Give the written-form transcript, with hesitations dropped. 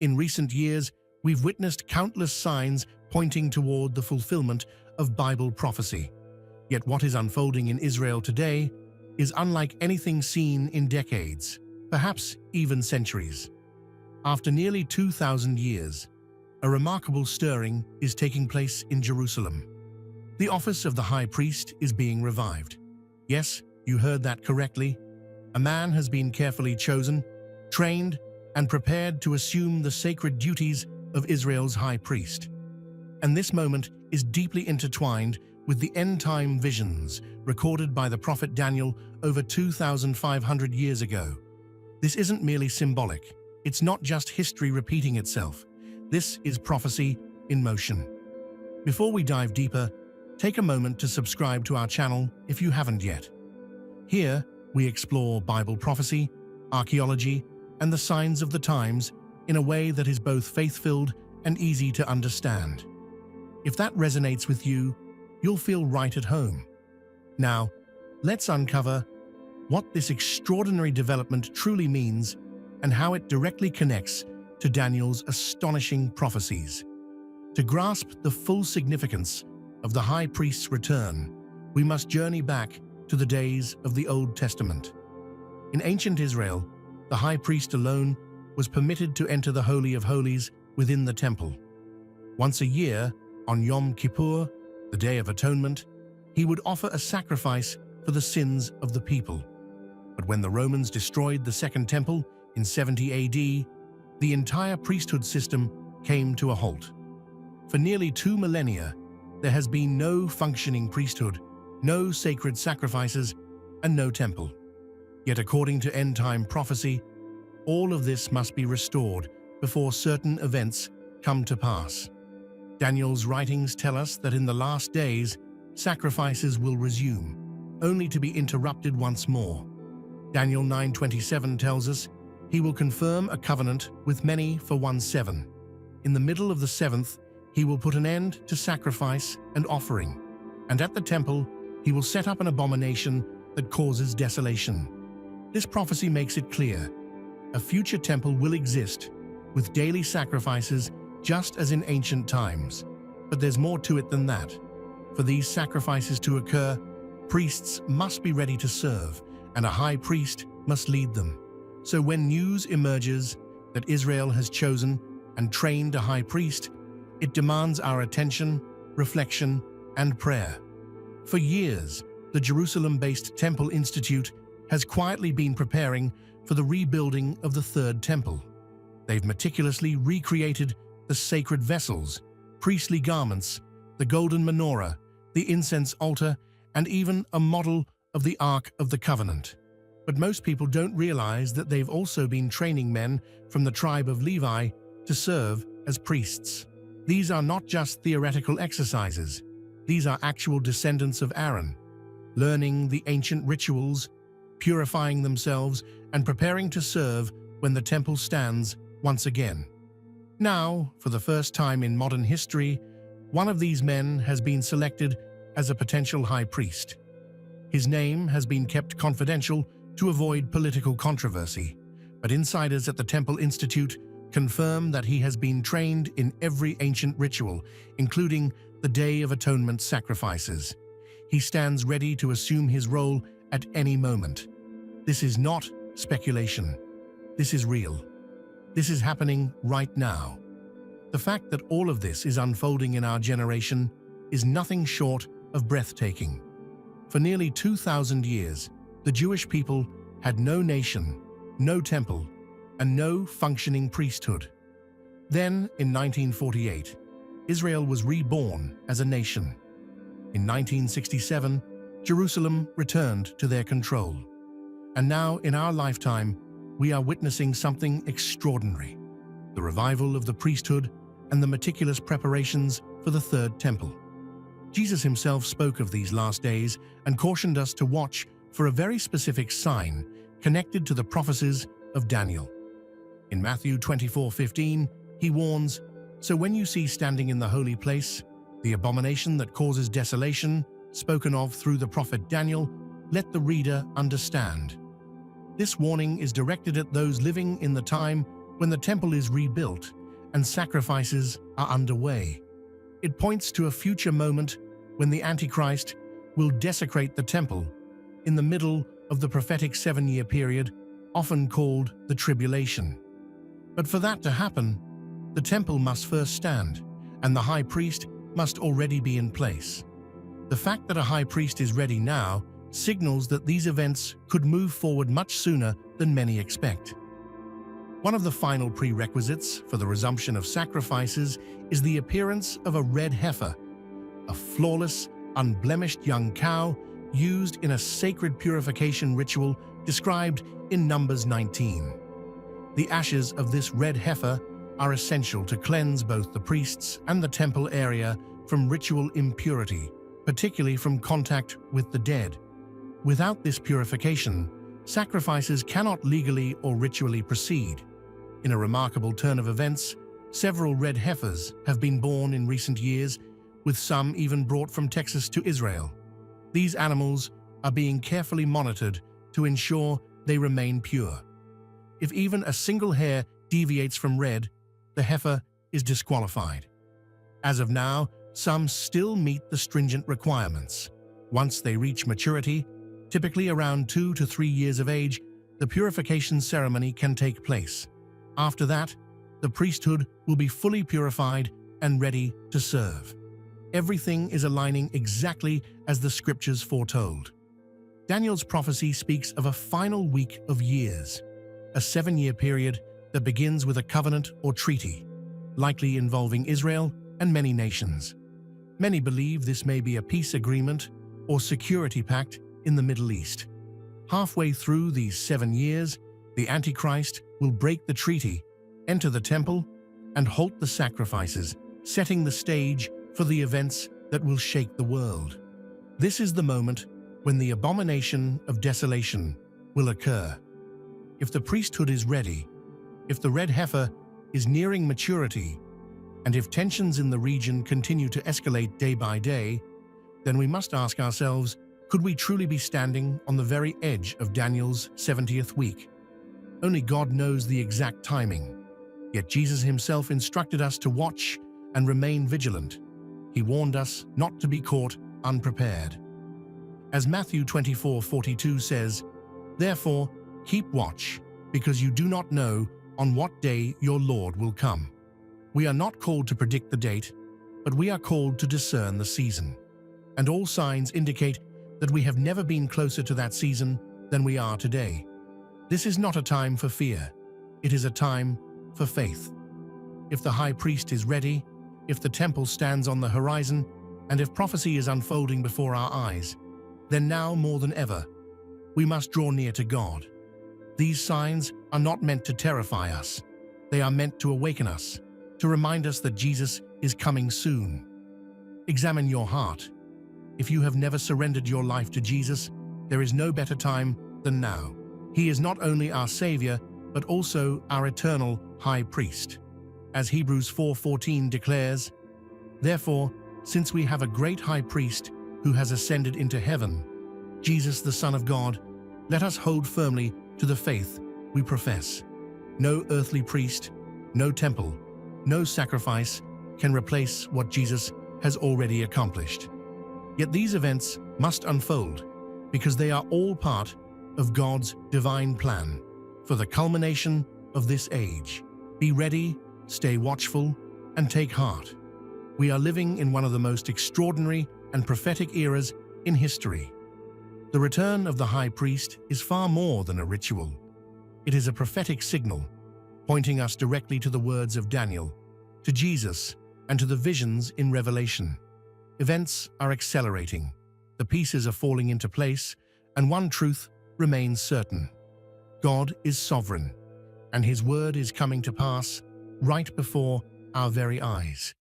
In recent years, we've witnessed countless signs pointing toward the fulfillment of Bible prophecy. Yet what is unfolding in Israel today is unlike anything seen in decades, perhaps even centuries. After nearly 2,000 years, a remarkable stirring is taking place in Jerusalem. The office of the high priest is being revived. Yes, you heard that correctly. A man has been carefully chosen, trained, and prepared to assume the sacred duties of Israel's high priest. And this moment is deeply intertwined with the end-time visions recorded by the prophet Daniel over 2,500 years ago. This isn't merely symbolic. It's not just history repeating itself. This is prophecy in motion. Before we dive deeper, take a moment to subscribe to our channel if you haven't yet. Here, we explore Bible prophecy, archaeology, and the signs of the times in a way that is both faith-filled and easy to understand. If that resonates with you, you'll feel right at home. Now, let's uncover what this extraordinary development truly means and how it directly connects to Daniel's astonishing prophecies. To grasp the full significance of the high priest's return, we must journey back to the days of the Old Testament. In ancient Israel, the high priest alone was permitted to enter the Holy of Holies within the temple. Once a year, on Yom Kippur, the Day of Atonement, he would offer a sacrifice for the sins of the people. But when the Romans destroyed the Second Temple in 70 AD, the entire priesthood system came to a halt. For nearly 2 millennia, there has been no functioning priesthood, no sacred sacrifices, and no temple. Yet according to end-time prophecy, all of this must be restored before certain events come to pass. Daniel's writings tell us that in the last days, sacrifices will resume, only to be interrupted once more. Daniel 9:27 tells us, "He will confirm a covenant with many for 1/7. In the middle of the 7th, he will put an end to sacrifice and offering, and at the temple, he will set up an abomination that causes desolation." This prophecy makes it clear. A future temple will exist, with daily sacrifices just as in ancient times. But there's more to it than that. For these sacrifices to occur, priests must be ready to serve, and a high priest must lead them. So when news emerges that Israel has chosen and trained a high priest, it demands our attention, reflection, and prayer. For years, the Jerusalem-based Temple Institute has quietly been preparing for the rebuilding of the Third Temple. They've meticulously recreated the sacred vessels, priestly garments, the golden menorah, the incense altar, and even a model of the Ark of the Covenant. But most people don't realize that they've also been training men from the tribe of Levi to serve as priests. These are not just theoretical exercises. These are actual descendants of Aaron, learning the ancient rituals, purifying themselves, and preparing to serve when the temple stands once again. Now, for the first time in modern history, one of these men has been selected as a potential high priest. His name has been kept confidential to avoid political controversy, but insiders at the Temple Institute confirm that he has been trained in every ancient ritual, including the Day of Atonement sacrifices. He stands ready to assume his role at any moment. This is not speculation. This is real. This is happening right now. The fact that all of this is unfolding in our generation is nothing short of breathtaking. For nearly 2,000 years, the Jewish people had no nation, no temple, and no functioning priesthood. Then, in 1948, Israel was reborn as a nation. In 1967, Jerusalem returned to their control. And now, in our lifetime, we are witnessing something extraordinary: the revival of the priesthood and the meticulous preparations for the Third Temple. Jesus himself spoke of these last days and cautioned us to watch for a very specific sign connected to the prophecies of Daniel. In Matthew 24:15, he warns, "So when you see standing in the holy place the abomination that causes desolation, spoken of through the prophet Daniel, let the reader understand." This warning is directed at those living in the time when the temple is rebuilt and sacrifices are underway. It points to a future moment when the Antichrist will desecrate the temple in the middle of the prophetic 7-year period, often called the tribulation. But for that to happen, the temple must first stand, and the high priest must already be in place. The fact that a high priest is ready now signals that these events could move forward much sooner than many expect. One of the final prerequisites for the resumption of sacrifices is the appearance of a red heifer, a flawless, unblemished young cow used in a sacred purification ritual described in Numbers 19. The ashes of this red heifer are essential to cleanse both the priests and the temple area from ritual impurity, particularly from contact with the dead. Without this purification, sacrifices cannot legally or ritually proceed. In a remarkable turn of events, several red heifers have been born in recent years, with some even brought from Texas to Israel. These animals are being carefully monitored to ensure they remain pure. If even a single hair deviates from red, the heifer is disqualified. As of now, some still meet the stringent requirements. Once they reach maturity, typically around 2 to 3 years of age, the purification ceremony can take place. After that, the priesthood will be fully purified and ready to serve. Everything is aligning exactly as the scriptures foretold. Daniel's prophecy speaks of a final week of years, a 7-year period that begins with a covenant or treaty, likely involving Israel and many nations. Many believe this may be a peace agreement or security pact in the Middle East. Halfway through these 7 years, the Antichrist will break the treaty, enter the temple, and halt the sacrifices, setting the stage for the events that will shake the world. This is the moment when the abomination of desolation will occur. If the priesthood is ready, if the red heifer is nearing maturity, and if tensions in the region continue to escalate day by day, then we must ask ourselves, could we truly be standing on the very edge of Daniel's 70th week? Only God knows the exact timing. Yet Jesus himself instructed us to watch and remain vigilant. He warned us not to be caught unprepared. As Matthew 24:42 says, "Therefore, keep watch, because you do not know on what day your Lord will come." We are not called to predict the date, but we are called to discern the season. And all signs indicate that we have never been closer to that season than we are today. This is not a time for fear. It is a time for faith. If the high priest is ready, if the temple stands on the horizon, and if prophecy is unfolding before our eyes, then now more than ever, we must draw near to God. These signs are not meant to terrify us. They are meant to awaken us, to remind us that Jesus is coming soon. Examine your heart. If you have never surrendered your life to Jesus, there is no better time than now. He is not only our Savior, but also our eternal high priest. As Hebrews 4:14 declares, "Therefore, since we have a great high priest who has ascended into heaven, Jesus the Son of God, let us hold firmly to the faith we profess." No earthly priest, no temple, no sacrifice can replace what Jesus has already accomplished. Yet these events must unfold because they are all part of God's divine plan for the culmination of this age. Be ready, stay watchful, and take heart. We are living in one of the most extraordinary and prophetic eras in history. The return of the high priest is far more than a ritual. It is a prophetic signal, pointing us directly to the words of Daniel, to Jesus, and to the visions in Revelation. Events are accelerating, the pieces are falling into place, and one truth remains certain. God is sovereign, and His word is coming to pass right before our very eyes.